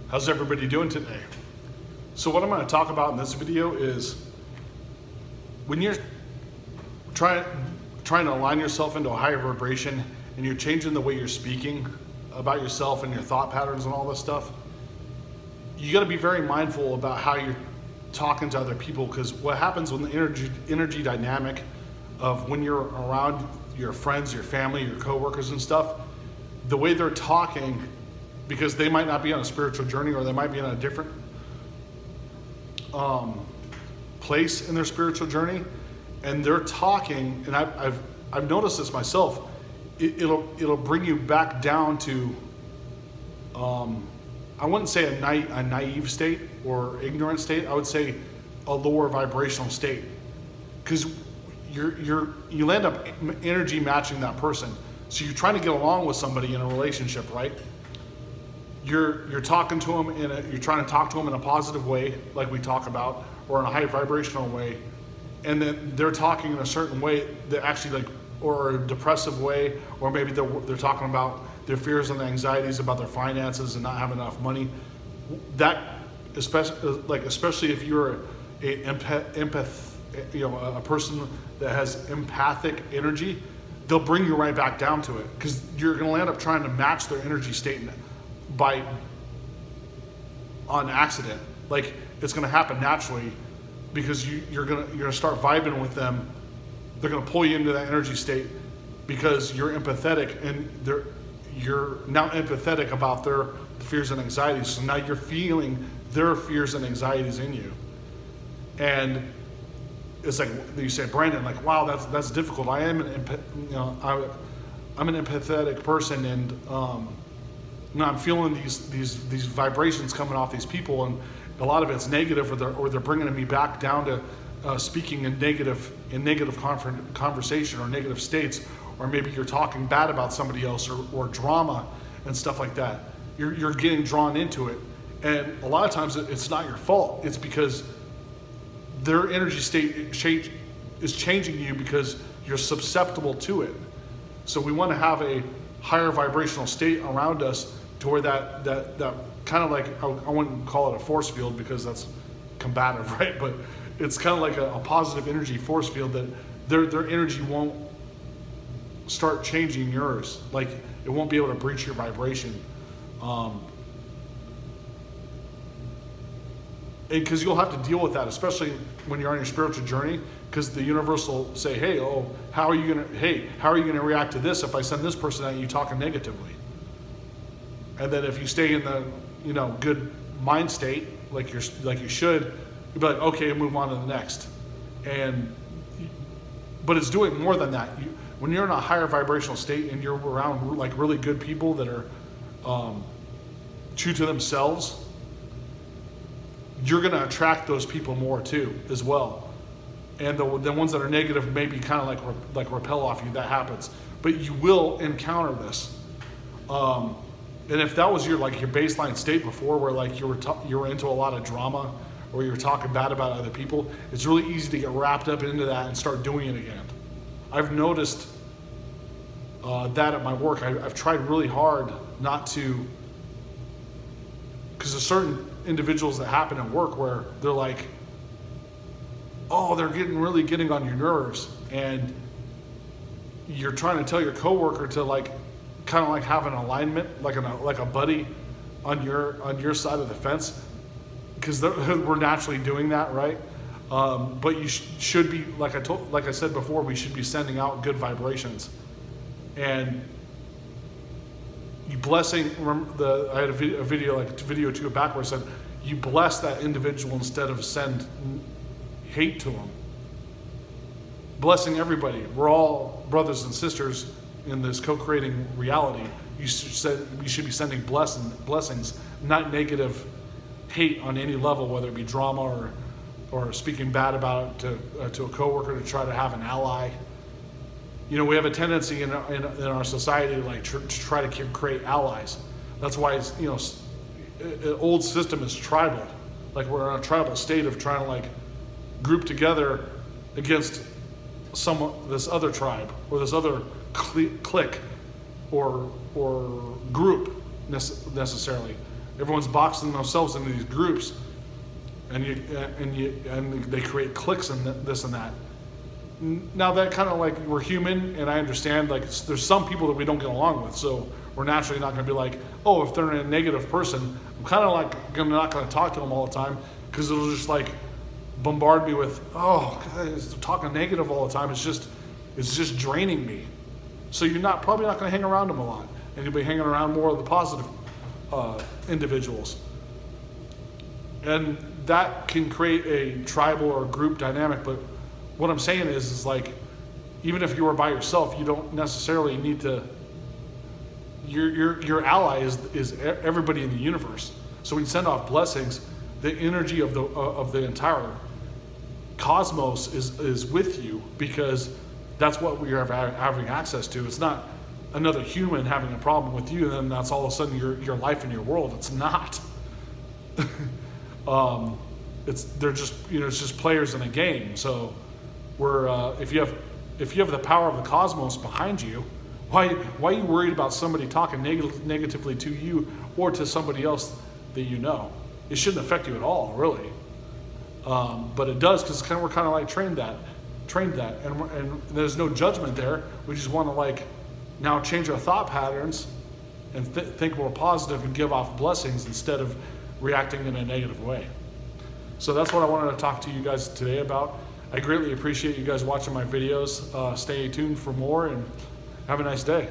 How's everybody doing today? So what I'm going to talk about in this video is when you're trying to align yourself into a higher vibration and you're changing the way you're speaking about yourself and your thought patterns and all this stuff, you got to be very mindful about how you're talking to other people, because what happens when the energy dynamic of when you're around your friends, your family, your coworkers and stuff, the way they're talking, because they might not be on a spiritual journey or they might be in a different place in their spiritual journey, and they're talking, and I've noticed this myself. It'll bring you back down to I wouldn't say a naive state or ignorant state. I would say a lower vibrational state, because you'll end up energy matching that person. So you're trying to get along with somebody in a relationship, right? You're talking to them you're trying to talk to them in a positive way, like we talk about, or in a high vibrational way, and then they're talking in a certain way that actually or a depressive way, or maybe they're talking about their fears and anxieties about their finances and not having enough money. That especially if you're a person that has empathic energy, they'll bring you right back down to it, because you're going to end up trying to match their energy state on accident. Like, it's going to happen naturally, because you're going to start vibing with them. They're going to pull you into that energy state because you're empathetic, and you're now empathetic about their fears and anxieties. So now you're feeling their fears and anxieties in you. And it's like you say, Brandon, like, wow, that's difficult. I am I'm an empathetic person, and I'm feeling these vibrations coming off these people, and a lot of it's negative, or they're bringing me back down to speaking in negative conversation or negative states, or maybe you're talking bad about somebody else, or drama and stuff like that. You're getting drawn into it, and a lot of times it's not your fault. It's because their energy state is changing you, because you're susceptible to it. So we want to have a higher vibrational state around us, to where that kind of like, I wouldn't call it a force field because that's combative, right? But it's kind of like a positive energy force field, that their energy won't start changing yours. Like, it won't be able to breach your vibration. And because you'll have to deal with that, especially when you're on your spiritual journey, because the universe will say, hey, how are you gonna react to this if I send this person at you talking negatively? And then if you stay in the good mind state, like you should, you'll be like, okay, move on to the next. But it's doing more than that. When you're in a higher vibrational state and you're around like really good people that are true to themselves, you're going to attract those people more too, as well. And the ones that are negative maybe kind of like repel off you. That happens, but you will encounter this. And if that was your baseline state before, where like you were into a lot of drama, or you were talking bad about other people, it's really easy to get wrapped up into that and start doing it again. I've noticed that at my work. I've tried really hard not to, because there's certain individuals that happen at work where they're like, they're really getting on your nerves, and you're trying to tell your coworker to kind of have an alignment, like a buddy on your side of the fence, because we're naturally doing that, right? But you should be, like I said before, we should be sending out good vibrations, and you blessing. I had a video or two back where I said you bless that individual instead of send hate to them. Blessing everybody. We're all brothers and sisters in this co-creating reality. You should be sending blessings, not negative hate on any level, whether it be drama or speaking bad about it to a coworker to try to have an ally. We have a tendency in our society to try to create allies. This old system is tribal. Like, we're in a tribal state of trying to group together against this other tribe, or this other clique or group necessarily. Everyone's boxing themselves into these groups, and they create cliques and this and that. Now that kind of like, we're human, and I understand like there's some people that we don't get along with, so we're naturally not going to be like, oh, if they're a negative person, I'm kind of like not going to talk to them all the time, because it'll just like bombard me with, oh, guys, they're talking negative all the time. It's just draining me. So you're probably not going to hang around them a lot, and you'll be hanging around more of the positive individuals, and that can create a tribal or group dynamic. But what I'm saying is like, even if you were by yourself, you don't necessarily need to. Your ally is everybody in the universe. So when you send off blessings, the energy of the entire cosmos is with you, because that's what we are having access to. It's not another human having a problem with you, and then that's all of a sudden your life and your world. It's not. They're just, it's just players in a game. So if you have the power of the cosmos behind you, why are you worried about somebody talking negatively to you or to somebody else that you know? It shouldn't affect you at all, really. But it does, because we're kind of like trained that, and there's no judgment there. We just want to like now change our thought patterns and think more positive and give off blessings instead of reacting in a negative way. So that's what I wanted to talk to you guys today about. I greatly appreciate you guys watching my videos. Stay tuned for more, and have a nice day.